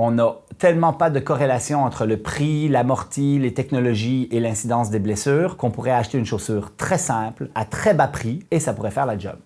On n'a tellement pas de corrélation entre le prix, l'amorti, les technologies et l'incidence des blessures qu'on pourrait acheter une chaussure très simple, à très bas prix, et ça pourrait faire la job.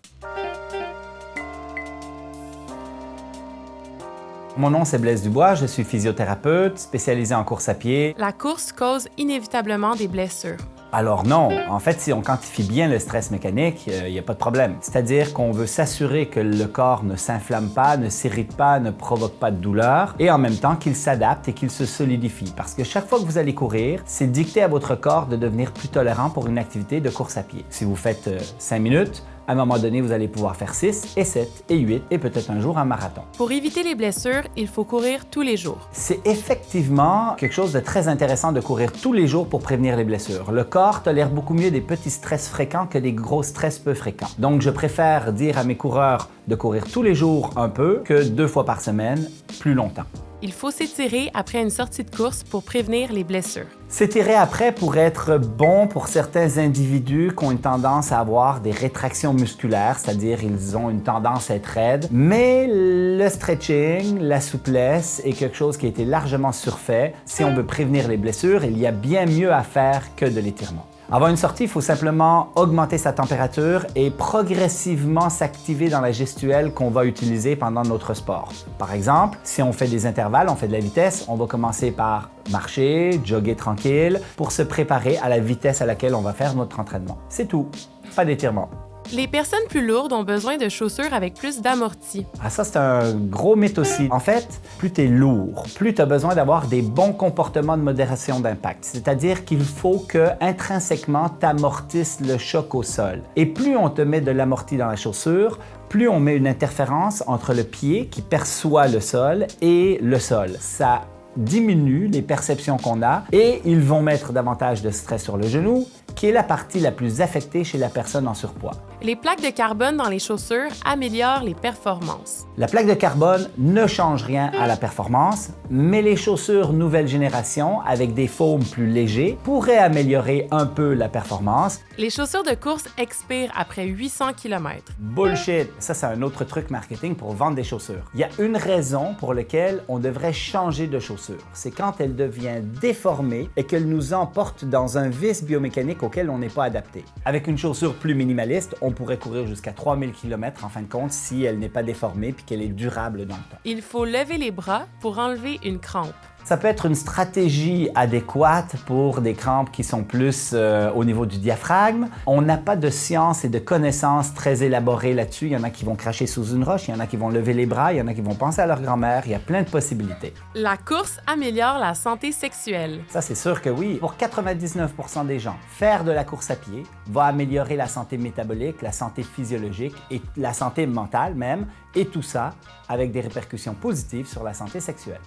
Mon nom, c'est Blaise Dubois, je suis physiothérapeute spécialisé en course à pied. La course cause inévitablement des blessures. Alors non, en fait, si on quantifie bien le stress mécanique, il n'y a pas de problème. C'est-à-dire qu'on veut s'assurer que le corps ne s'inflamme pas, ne s'irrite pas, ne provoque pas de douleur, et en même temps qu'il s'adapte et qu'il se solidifie. Parce que chaque fois que vous allez courir, c'est dicter à votre corps de devenir plus tolérant pour une activité de course à pied. Si vous faites 5 minutes, à un moment donné, vous allez pouvoir faire 6 et 7 et 8 et peut-être un jour un marathon. Pour éviter les blessures, il faut courir tous les jours. C'est effectivement quelque chose de très intéressant de courir tous les jours pour prévenir les blessures. Le corps tolère beaucoup mieux des petits stress fréquents que des gros stress peu fréquents. Donc, je préfère dire à mes coureurs de courir tous les jours un peu que 2 fois par semaine, plus longtemps. Il faut s'étirer après une sortie de course pour prévenir les blessures. S'étirer après pourrait être bon pour certains individus qui ont une tendance à avoir des rétractions musculaires, c'est-à-dire ils ont une tendance à être raides, mais le stretching, la souplesse est quelque chose qui a été largement surfait. Si on veut prévenir les blessures, il y a bien mieux à faire que de l'étirement. Avant une sortie, il faut simplement augmenter sa température et progressivement s'activer dans la gestuelle qu'on va utiliser pendant notre sport. Par exemple, si on fait des intervalles, on fait de la vitesse, on va commencer par marcher, jogger tranquille pour se préparer à la vitesse à laquelle on va faire notre entraînement. C'est tout, pas d'étirement. Les personnes plus lourdes ont besoin de chaussures avec plus d'amorti. Ah, ça, c'est un gros mythe aussi. En fait, plus tu es lourd, plus tu as besoin d'avoir des bons comportements de modération d'impact. C'est-à-dire qu'il faut que intrinsèquement tu amortisses le choc au sol. Et plus on te met de l'amorti dans la chaussure, plus on met une interférence entre le pied qui perçoit le sol et le sol. Ça diminue les perceptions qu'on a et ils vont mettre davantage de stress sur le genou, qui est la partie la plus affectée chez la personne en surpoids. Les plaques de carbone dans les chaussures améliorent les performances. La plaque de carbone ne change rien à la performance, mais les chaussures nouvelle génération avec des foams plus légers pourraient améliorer un peu la performance. Les chaussures de course expirent après 800 km. Bullshit! Ça, c'est un autre truc marketing pour vendre des chaussures. Il y a une raison pour laquelle on devrait changer de chaussure. C'est quand elle devient déformée et qu'elle nous emporte dans un vice biomécanique auquel on n'est pas adapté. Avec une chaussure plus minimaliste, on pourrait courir jusqu'à 3000 km en fin de compte si elle n'est pas déformée puis qu'elle est durable dans le temps. Il faut lever les bras pour enlever une crampe. Ça peut être une stratégie adéquate pour des crampes qui sont plus au niveau du diaphragme. On n'a pas de science et de connaissances très élaborées là-dessus. Il y en a qui vont cracher sous une roche, il y en a qui vont lever les bras, il y en a qui vont penser à leur grand-mère. Il y a plein de possibilités. La course améliore la santé sexuelle. Ça, c'est sûr que oui. Pour 99% des gens, faire de la course à pied va améliorer la santé métabolique, la santé physiologique et la santé mentale même, et tout ça avec des répercussions positives sur la santé sexuelle.